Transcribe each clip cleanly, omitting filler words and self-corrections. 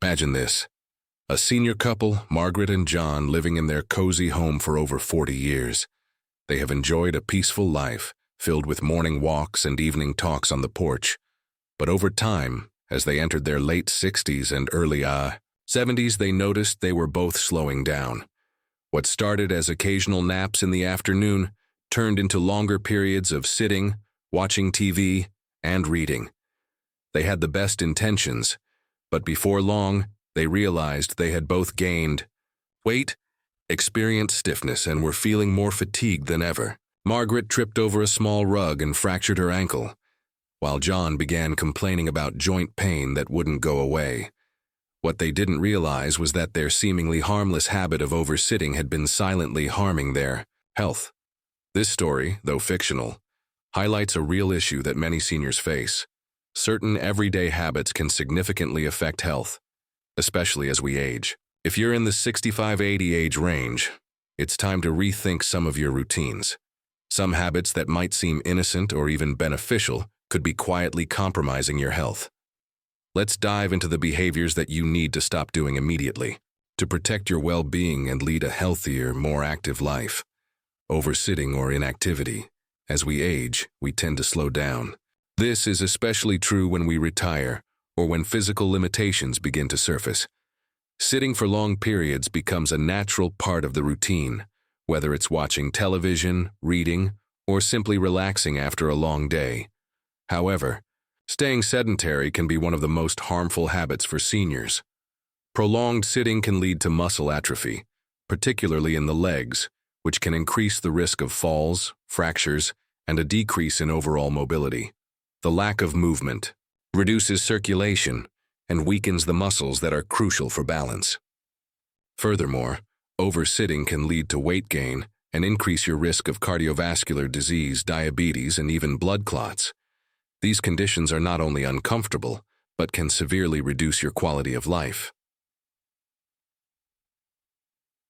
Imagine this. A senior couple, Margaret and John, living in their cozy home for over 40 years. They have enjoyed a peaceful life, filled with morning walks and evening talks on the porch. But over time, as they entered their late 60s and early 70s, they noticed they were both slowing down. What started as occasional naps in the afternoon turned into longer periods of sitting, watching TV, and reading. They had the best intentions, but before long, they realized they had both gained weight, experienced stiffness, and were feeling more fatigued than ever. Margaret tripped over a small rug and fractured her ankle, while John began complaining about joint pain that wouldn't go away. What they didn't realize was that their seemingly harmless habit of oversitting had been silently harming their health. This story, though fictional, highlights a real issue that many seniors face. Certain everyday habits can significantly affect health, especially as we age. If you're in the 65-80 age range, it's time to rethink some of your routines. Some habits that might seem innocent or even beneficial could be quietly compromising your health. Let's dive into the behaviors that you need to stop doing immediately to protect your well-being and lead a healthier, more active life. Oversitting or inactivity. As we age, we tend to slow down. This is especially true when we retire or when physical limitations begin to surface. Sitting for long periods becomes a natural part of the routine, whether it's watching television, reading, or simply relaxing after a long day. However, staying sedentary can be one of the most harmful habits for seniors. Prolonged sitting can lead to muscle atrophy, particularly in the legs, which can increase the risk of falls, fractures, and a decrease in overall mobility. The lack of movement reduces circulation and weakens the muscles that are crucial for balance. Furthermore, oversitting can lead to weight gain and increase your risk of cardiovascular disease, diabetes, and even blood clots. These conditions are not only uncomfortable, but can severely reduce your quality of life.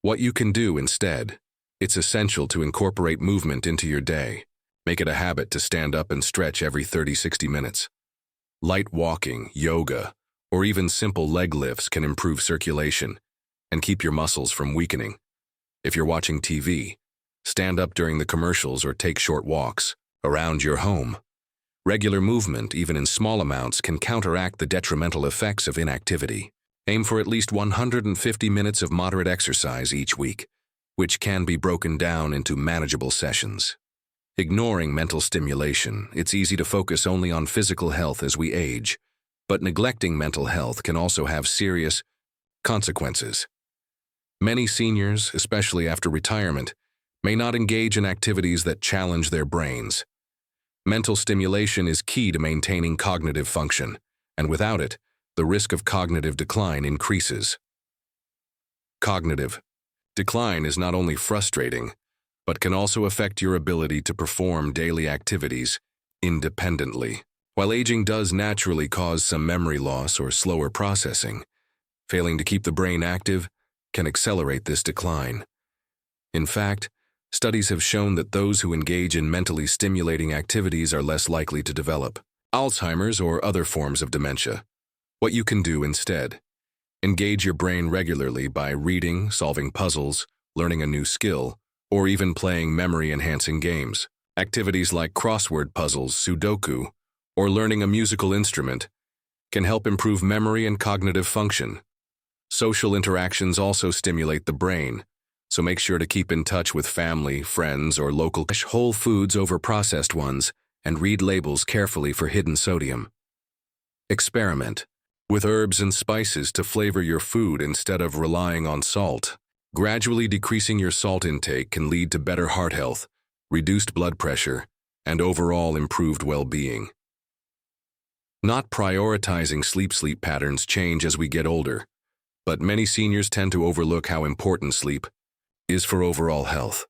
What you can do instead. It's essential to incorporate movement into your day. Make it a habit to stand up and stretch every 30-60 minutes. Light walking, yoga, or even simple leg lifts can improve circulation and keep your muscles from weakening. If you're watching TV, stand up during the commercials or take short walks around your home. Regular movement, even in small amounts, can counteract the detrimental effects of inactivity. Aim for at least 150 minutes of moderate exercise each week, which can be broken down into manageable sessions. Ignoring mental stimulation, it's easy to focus only on physical health as we age, but neglecting mental health can also have serious consequences. Many seniors, especially after retirement, may not engage in activities that challenge their brains. Mental stimulation is key to maintaining cognitive function, and without it, the risk of cognitive decline increases. Cognitive decline is not only frustrating, but can also affect your ability to perform daily activities independently. While aging does naturally cause some memory loss or slower processing, failing to keep the brain active can accelerate this decline. In fact, studies have shown that those who engage in mentally stimulating activities are less likely to develop Alzheimer's or other forms of dementia. What you can do instead. Engage your brain regularly by reading, solving puzzles, learning a new skill, or even playing memory-enhancing games. Activities like crossword puzzles, Sudoku, or learning a musical instrument can help improve memory and cognitive function. Social interactions also stimulate the brain, so make sure to keep in touch with family, friends, or local whole foods over processed ones, and read labels carefully for hidden sodium. Experiment with herbs and spices to flavor your food instead of relying on salt. Gradually decreasing your salt intake can lead to better heart health, reduced blood pressure, and overall improved well-being. Not prioritizing sleep patterns change as we get older, but many seniors tend to overlook how important sleep is for overall health.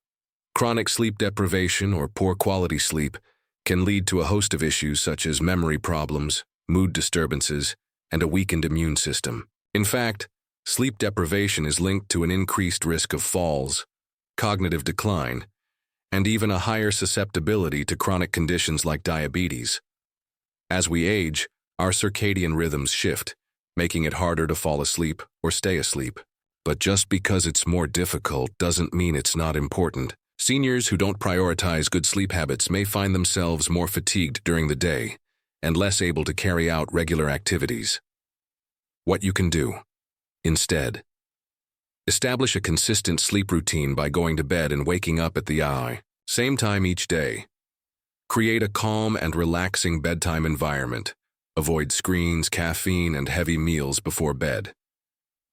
Chronic sleep deprivation or poor quality sleep can lead to a host of issues such as memory problems, mood disturbances, and a weakened immune system. In fact, sleep deprivation is linked to an increased risk of falls, cognitive decline, and even a higher susceptibility to chronic conditions like diabetes. As we age, our circadian rhythms shift, making it harder to fall asleep or stay asleep. But just because it's more difficult doesn't mean it's not important. Seniors who don't prioritize good sleep habits may find themselves more fatigued during the day and less able to carry out regular activities. What you can do instead: establish a consistent sleep routine by going to bed and waking up at the same time each day. Create a calm and relaxing bedtime environment. Avoid screens, caffeine, and heavy meals before bed.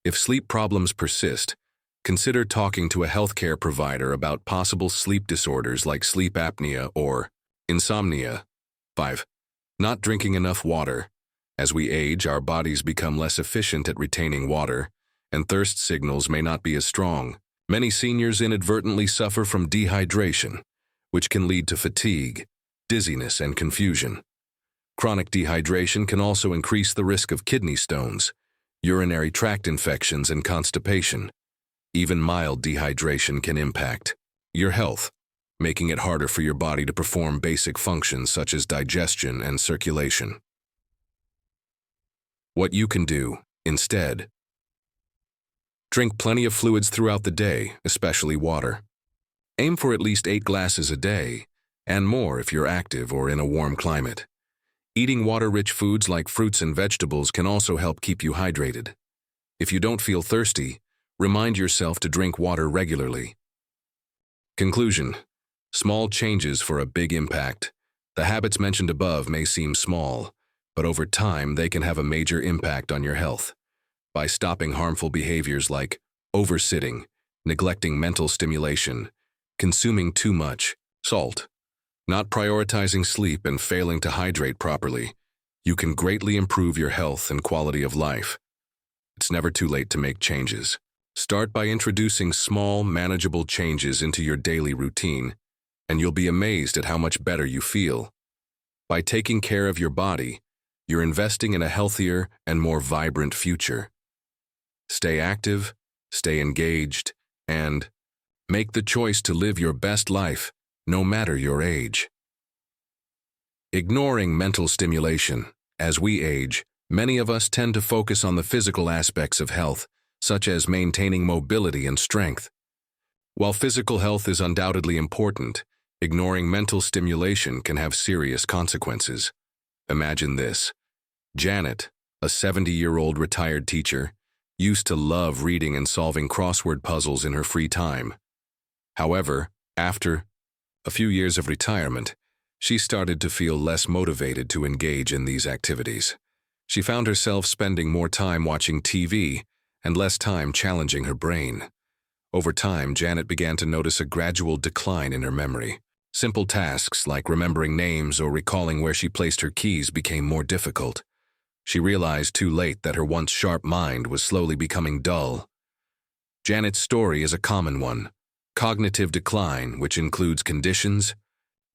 If sleep problems persist, consider talking to a healthcare provider about possible sleep disorders like sleep apnea or insomnia. 5. Not drinking enough water. As we age, our bodies become less efficient at retaining water, and thirst signals may not be as strong. Many seniors inadvertently suffer from dehydration, which can lead to fatigue, dizziness, and confusion. Chronic dehydration can also increase the risk of kidney stones, urinary tract infections, and constipation. Even mild dehydration can impact your health, making it harder for your body to perform basic functions such as digestion and circulation. What you can do instead: drink plenty of fluids throughout the day, especially water. Aim for at least 8 glasses a day, and more if you're active or in a warm climate. Eating water-rich foods like fruits and vegetables can also help keep you hydrated. If you don't feel thirsty, remind yourself to drink water regularly. Conclusion: small changes for a big impact. The habits mentioned above may seem small, but over time they can have a major impact on your health. By stopping harmful behaviors like oversitting, neglecting mental stimulation, consuming too much salt, not prioritizing sleep, and failing to hydrate properly, you can greatly improve your health and quality of life. It's never too late to make changes. Start by introducing small, manageable changes into your daily routine, and you'll be amazed at how much better you feel. By taking care of your body, you're investing in a healthier and more vibrant future. Stay active, stay engaged, and make the choice to live your best life, no matter your age. Ignoring mental stimulation. As we age, many of us tend to focus on the physical aspects of health, such as maintaining mobility and strength. While physical health is undoubtedly important, ignoring mental stimulation can have serious consequences. Imagine this: Janet, a 70-year-old retired teacher, used to love reading and solving crossword puzzles in her free time. However, after a few years of retirement, she started to feel less motivated to engage in these activities. She found herself spending more time watching TV and less time challenging her brain. Over time, Janet began to notice a gradual decline in her memory. Simple tasks like remembering names or recalling where she placed her keys became more difficult. She realized too late that her once sharp mind was slowly becoming dull. Janet's story is a common one. Cognitive decline, which includes conditions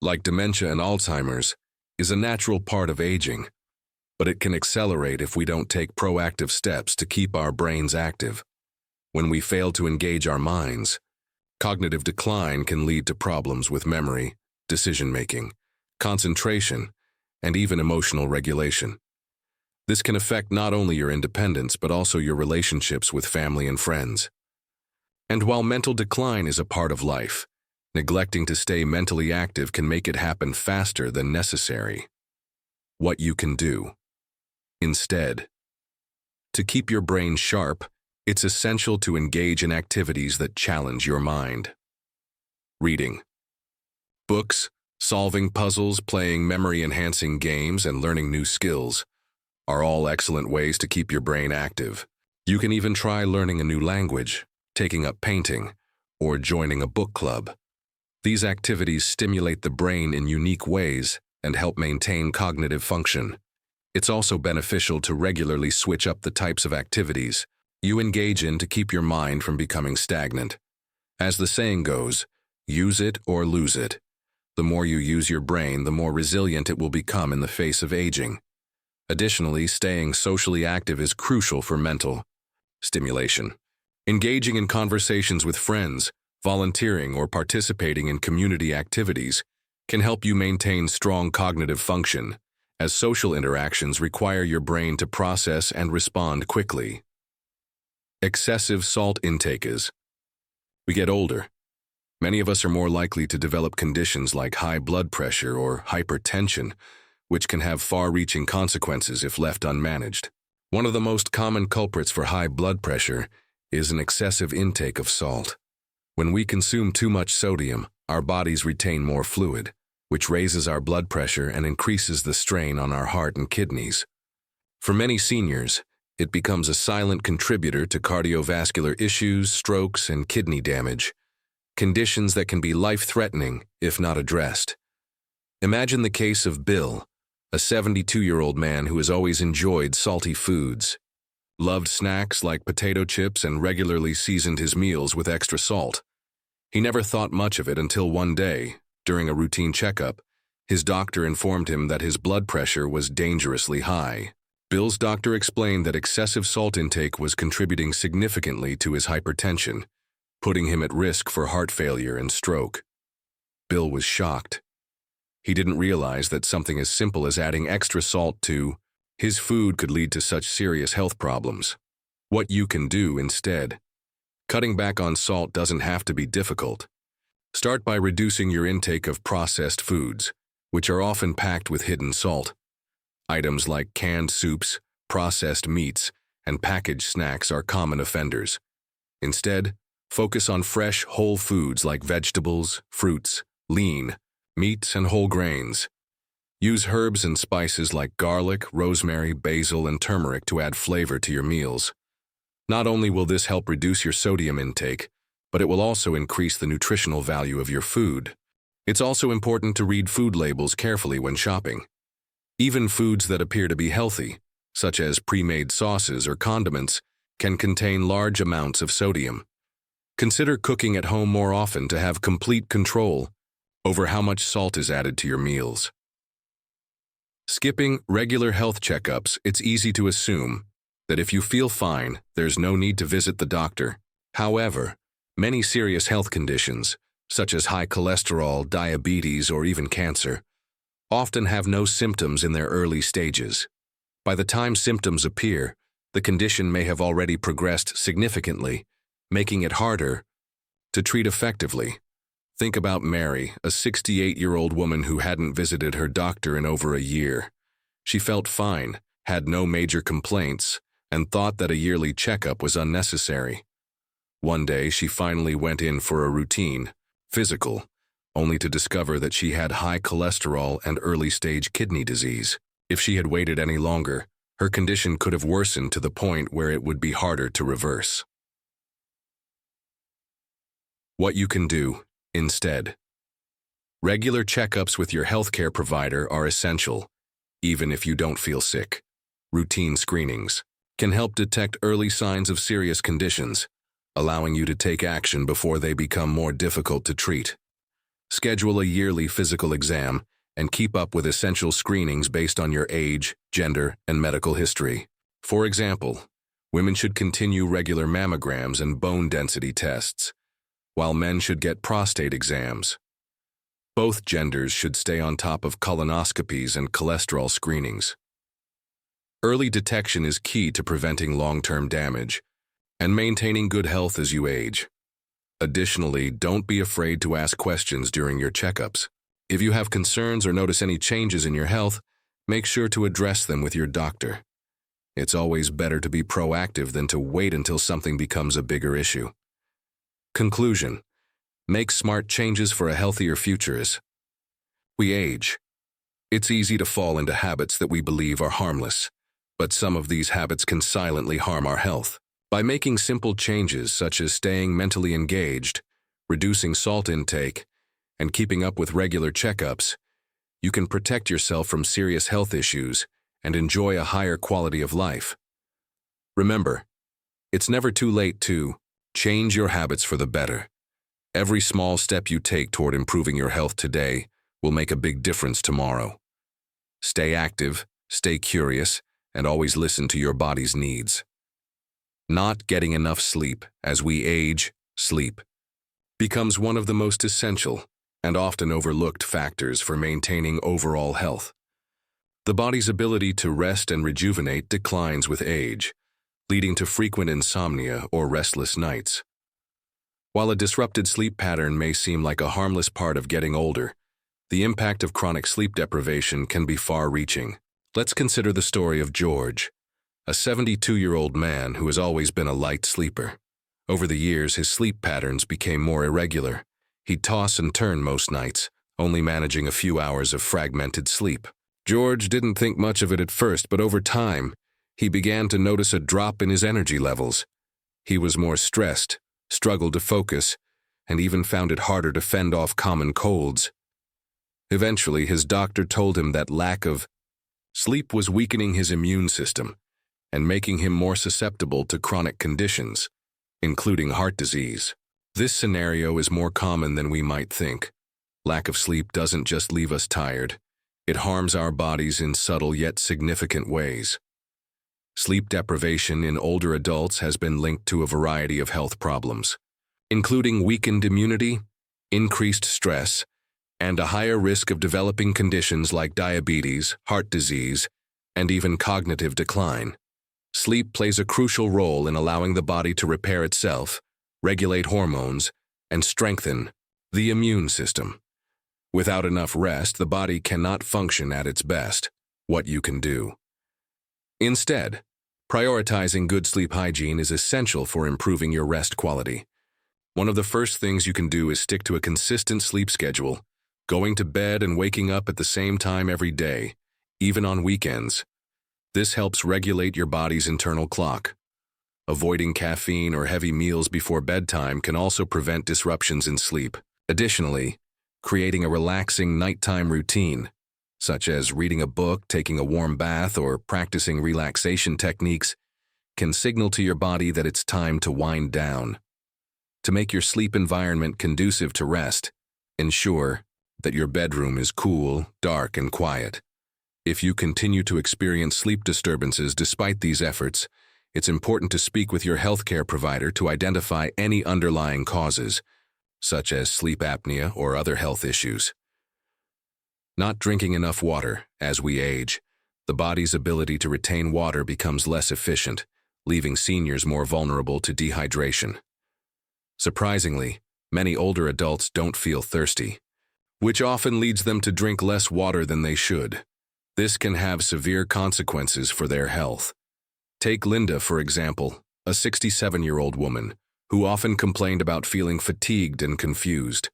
like dementia and Alzheimer's, is a natural part of aging, but it can accelerate if we don't take proactive steps to keep our brains active. When we fail to engage our minds, cognitive decline can lead to problems with memory, decision-making, concentration, and even emotional regulation. This can affect not only your independence but also your relationships with family and friends. And while mental decline is a part of life, neglecting to stay mentally active can make it happen faster than necessary. What you can do instead: to keep your brain sharp, it's essential to engage in activities that challenge your mind. Reading books, solving puzzles, playing memory-enhancing games, and learning new skills are all excellent ways to keep your brain active. You can even try learning a new language, taking up painting, or joining a book club. These activities stimulate the brain in unique ways and help maintain cognitive function. It's also beneficial to regularly switch up the types of activities you engage in to keep your mind from becoming stagnant. As the saying goes, use it or lose it. The more you use your brain, the more resilient it will become in the face of aging. Additionally, staying socially active is crucial for mental stimulation. Engaging in conversations with friends, volunteering, or participating in community activities can help you maintain strong cognitive function as social interactions require your brain to process and respond quickly. Excessive salt intake is. We get older. Many of us are more likely to develop conditions like high blood pressure or hypertension, which can have far-reaching consequences if left unmanaged. One of the most common culprits for high blood pressure is an excessive intake of salt. When we consume too much sodium, our bodies retain more fluid, which raises our blood pressure and increases the strain on our heart and kidneys. For many seniors, it becomes a silent contributor to cardiovascular issues, strokes, and kidney damage, conditions that can be life-threatening if not addressed. Imagine the case of Bill, a 72-year-old man who has always enjoyed salty foods, loved snacks like potato chips, and regularly seasoned his meals with extra salt. He never thought much of it until one day, during a routine checkup, his doctor informed him that his blood pressure was dangerously high. Bill's doctor explained that excessive salt intake was contributing significantly to his hypertension, putting him at risk for heart failure and stroke. Bill was shocked. He didn't realize that something as simple as adding extra salt to his food could lead to such serious health problems. What you can do instead. Cutting back on salt doesn't have to be difficult. Start by reducing your intake of processed foods, which are often packed with hidden salt. Items like canned soups, processed meats, and packaged snacks are common offenders. Instead, focus on fresh, whole foods like vegetables, fruits, lean meats, and whole grains. Use herbs and spices like garlic, rosemary, basil, and turmeric to add flavor to your meals. Not only will this help reduce your sodium intake, but it will also increase the nutritional value of your food. It's also important to read food labels carefully when shopping. Even foods that appear to be healthy, such as pre-made sauces or condiments, can contain large amounts of sodium. Consider cooking at home more often to have complete control over how much salt is added to your meals. Skipping regular health checkups, it's easy to assume that if you feel fine, there's no need to visit the doctor. However, many serious health conditions, such as high cholesterol, diabetes, or even cancer, often have no symptoms in their early stages. By the time symptoms appear, the condition may have already progressed significantly, making it harder to treat effectively. Think about Mary, a 68-year-old woman who hadn't visited her doctor in over a year. She felt fine, had no major complaints, and thought that a yearly checkup was unnecessary. One day, she finally went in for a routine physical, only to discover that she had high cholesterol and early-stage kidney disease. If she had waited any longer, her condition could have worsened to the point where it would be harder to reverse. What you can do instead. Regular checkups with your healthcare provider are essential, even if you don't feel sick. Routine screenings can help detect early signs of serious conditions, allowing you to take action before they become more difficult to treat. Schedule a yearly physical exam and keep up with essential screenings based on your age, gender, and medical history. For example, women should continue regular mammograms and bone density tests, while men should get prostate exams. Both genders should stay on top of colonoscopies and cholesterol screenings. Early detection is key to preventing long-term damage and maintaining good health as you age. Additionally, don't be afraid to ask questions during your checkups. If you have concerns or notice any changes in your health, make sure to address them with your doctor. It's always better to be proactive than to wait until something becomes a bigger issue. Conclusion: make smart changes for a healthier future as we age. It's easy to fall into habits that we believe are harmless, but some of these habits can silently harm our health. By making simple changes such as staying mentally engaged, reducing salt intake, and keeping up with regular checkups, you can protect yourself from serious health issues and enjoy a higher quality of life. Remember, it's never too late to change your habits for the better. Every small step you take toward improving your health today will make a big difference tomorrow. Stay active, stay curious, and always listen to your body's needs. Not getting enough sleep as we age, sleep becomes one of the most essential and often overlooked factors for maintaining overall health. The body's ability to rest and rejuvenate declines with age, leading to frequent insomnia or restless nights. While a disrupted sleep pattern may seem like a harmless part of getting older, the impact of chronic sleep deprivation can be far-reaching. Let's consider the story of George, a 72-year-old man who has always been a light sleeper. Over the years, his sleep patterns became more irregular. He'd toss and turn most nights, only managing a few hours of fragmented sleep. George didn't think much of it at first, but over time, he began to notice a drop in his energy levels. He was more stressed, struggled to focus, and even found it harder to fend off common colds. Eventually, his doctor told him that lack of sleep was weakening his immune system and making him more susceptible to chronic conditions, including heart disease. This scenario is more common than we might think. Lack of sleep doesn't just leave us tired. It harms our bodies in subtle yet significant ways. Sleep deprivation in older adults has been linked to a variety of health problems, including weakened immunity, increased stress, and a higher risk of developing conditions like diabetes, heart disease, and even cognitive decline. Sleep plays a crucial role in allowing the body to repair itself, regulate hormones, and strengthen the immune system. Without enough rest, the body cannot function at its best. What you can do. Instead, prioritizing good sleep hygiene is essential for improving your rest quality. One of the first things you can do is stick to a consistent sleep schedule, going to bed and waking up at the same time every day, even on weekends. This helps regulate your body's internal clock. Avoiding caffeine or heavy meals before bedtime can also prevent disruptions in sleep. Additionally, creating a relaxing nighttime routine, such as reading a book, taking a warm bath, or practicing relaxation techniques, can signal to your body that it's time to wind down. To make your sleep environment conducive to rest, ensure that your bedroom is cool, dark, and quiet. If you continue to experience sleep disturbances despite these efforts, it's important to speak with your healthcare provider to identify any underlying causes, such as sleep apnea or other health issues. Not drinking enough water. As we age, the body's ability to retain water becomes less efficient, leaving seniors more vulnerable to dehydration. Surprisingly, many older adults don't feel thirsty, which often leads them to drink less water than they should. This can have severe consequences for their health. Take Linda, for example, a 67-year-old woman who often complained about feeling fatigued and confused.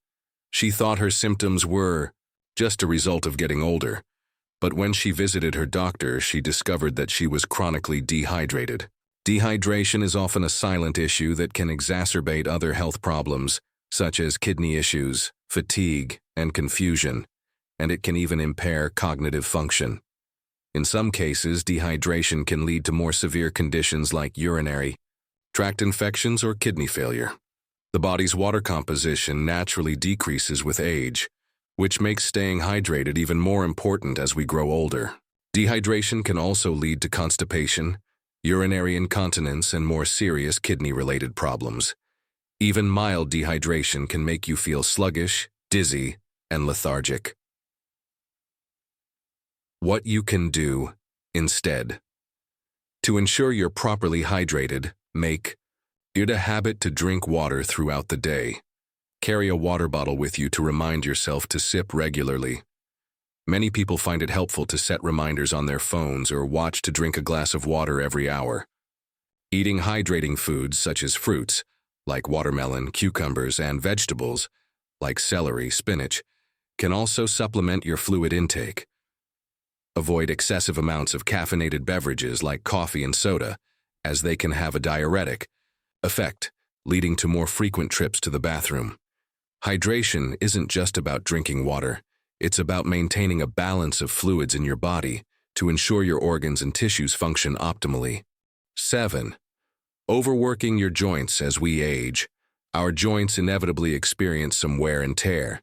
She thought her symptoms were just a result of getting older, but when she visited her doctor, she discovered that she was chronically dehydrated. Dehydration is often a silent issue that can exacerbate other health problems, such as kidney issues, fatigue, and confusion, and it can even impair cognitive function. In some cases, dehydration can lead to more severe conditions like urinary tract infections or kidney failure. The body's water composition naturally decreases with age, which makes staying hydrated even more important as we grow older. Dehydration can also lead to constipation, urinary incontinence, and more serious kidney-related problems. Even mild dehydration can make you feel sluggish, dizzy, and lethargic. What you can do instead. To ensure you're properly hydrated, make it a habit to drink water throughout the day. Carry a water bottle with you to remind yourself to sip regularly. Many people find it helpful to set reminders on their phones or watch to drink a glass of water every hour. Eating hydrating foods such as fruits, like watermelon, cucumbers, and vegetables, like celery, spinach, can also supplement your fluid intake. Avoid excessive amounts of caffeinated beverages like coffee and soda, as they can have a diuretic effect, leading to more frequent trips to the bathroom. Hydration isn't just about drinking water. It's about maintaining a balance of fluids in your body to ensure your organs and tissues function optimally. 7. Overworking your joints. As we age, our joints inevitably experience some wear and tear.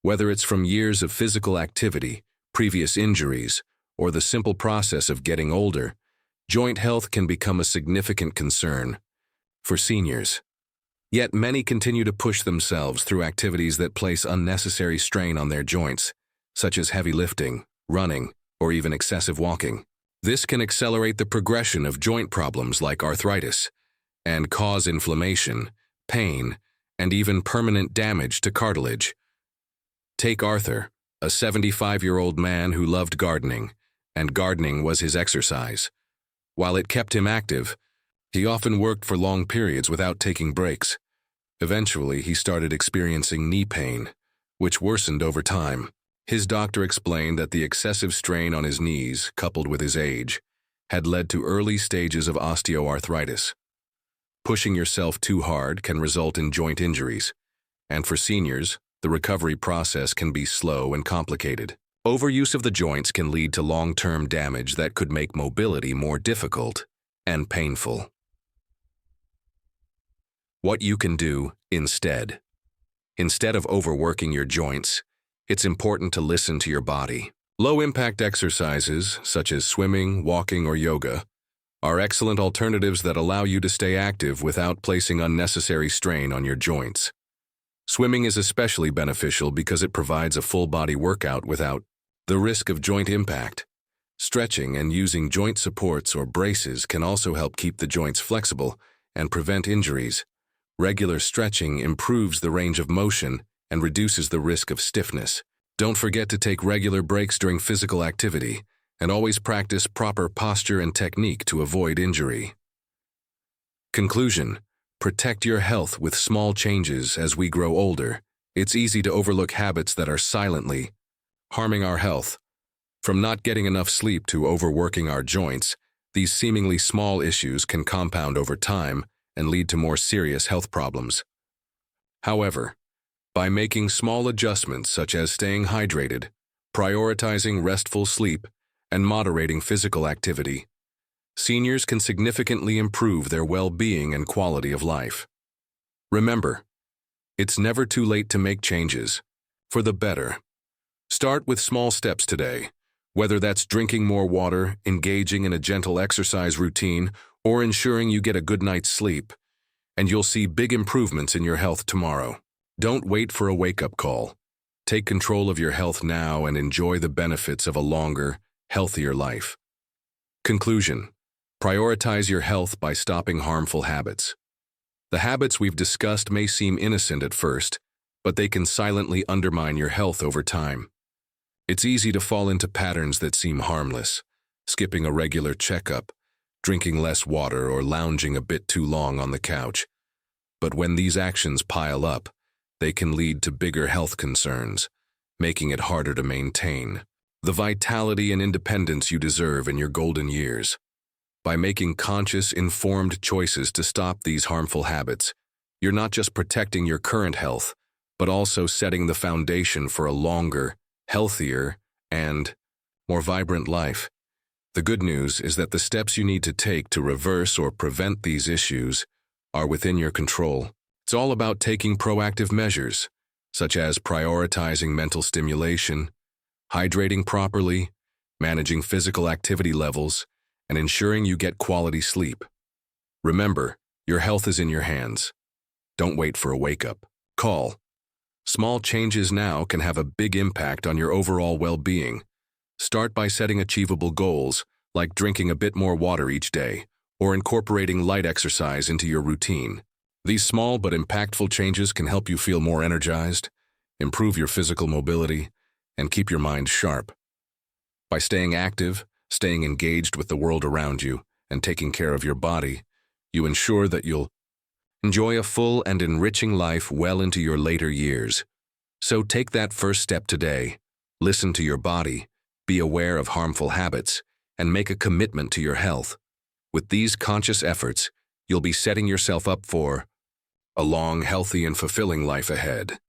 Whether it's from years of physical activity, previous injuries, or the simple process of getting older, joint health can become a significant concern for seniors. Yet many continue to push themselves through activities that place unnecessary strain on their joints, such as heavy lifting, running, or even excessive walking. This can accelerate the progression of joint problems like arthritis and cause inflammation, pain, and even permanent damage to cartilage. Take Arthur, a 75-year-old man who loved gardening, and gardening was his exercise. While it kept him active, he often worked for long periods without taking breaks. Eventually, he started experiencing knee pain, which worsened over time. His doctor explained that the excessive strain on his knees, coupled with his age, had led to early stages of osteoarthritis. Pushing yourself too hard can result in joint injuries, and for seniors, the recovery process can be slow and complicated. Overuse of the joints can lead to long-term damage that could make mobility more difficult and painful. What you can do instead. Instead of overworking your joints, it's important to listen to your body. Low-impact exercises, such as swimming, walking, or yoga, are excellent alternatives that allow you to stay active without placing unnecessary strain on your joints. Swimming is especially beneficial because it provides a full-body workout without the risk of joint impact. Stretching and using joint supports or braces can also help keep the joints flexible and prevent injuries. Regular stretching improves the range of motion and reduces the risk of stiffness. Don't forget to take regular breaks during physical activity, and always practice proper posture and technique to avoid injury. Conclusion: protect your health with small changes as we grow older. It's easy to overlook habits that are silently harming our health. From not getting enough sleep to overworking our joints, these seemingly small issues can compound over time and lead to more serious health problems. However, by making small adjustments such as staying hydrated, prioritizing restful sleep, and moderating physical activity, seniors can significantly improve their well-being and quality of life. Remember, it's never too late to make changes for the better. Start with small steps today, whether that's drinking more water, engaging in a gentle exercise routine, or ensuring you get a good night's sleep, and you'll see big improvements in your health tomorrow. Don't wait for a wake-up call. Take control of your health now and enjoy the benefits of a longer, healthier life. Conclusion: prioritize your health by stopping harmful habits. The habits we've discussed may seem innocent at first, but they can silently undermine your health over time. It's easy to fall into patterns that seem harmless: skipping a regular checkup, drinking less water, or lounging a bit too long on the couch. But when these actions pile up, they can lead to bigger health concerns, making it harder to maintain the vitality and independence you deserve in your golden years. By making conscious, informed choices to stop these harmful habits, you're not just protecting your current health, but also setting the foundation for a longer, healthier, and more vibrant life. The good news is that the steps you need to take to reverse or prevent these issues are within your control. It's all about taking proactive measures, such as prioritizing mental stimulation, hydrating properly, managing physical activity levels, and ensuring you get quality sleep. Remember, your health is in your hands. Don't wait for a wake-up call. Small changes now can have a big impact on your overall well-being. Start by setting achievable goals, like drinking a bit more water each day, or incorporating light exercise into your routine. These small but impactful changes can help you feel more energized, improve your physical mobility, and keep your mind sharp. By staying active, staying engaged with the world around you, and taking care of your body, you ensure that you'll enjoy a full and enriching life well into your later years. So take that first step today. Listen to your body, be aware of harmful habits, and make a commitment to your health. With these conscious efforts, you'll be setting yourself up for a long, healthy, and fulfilling life ahead.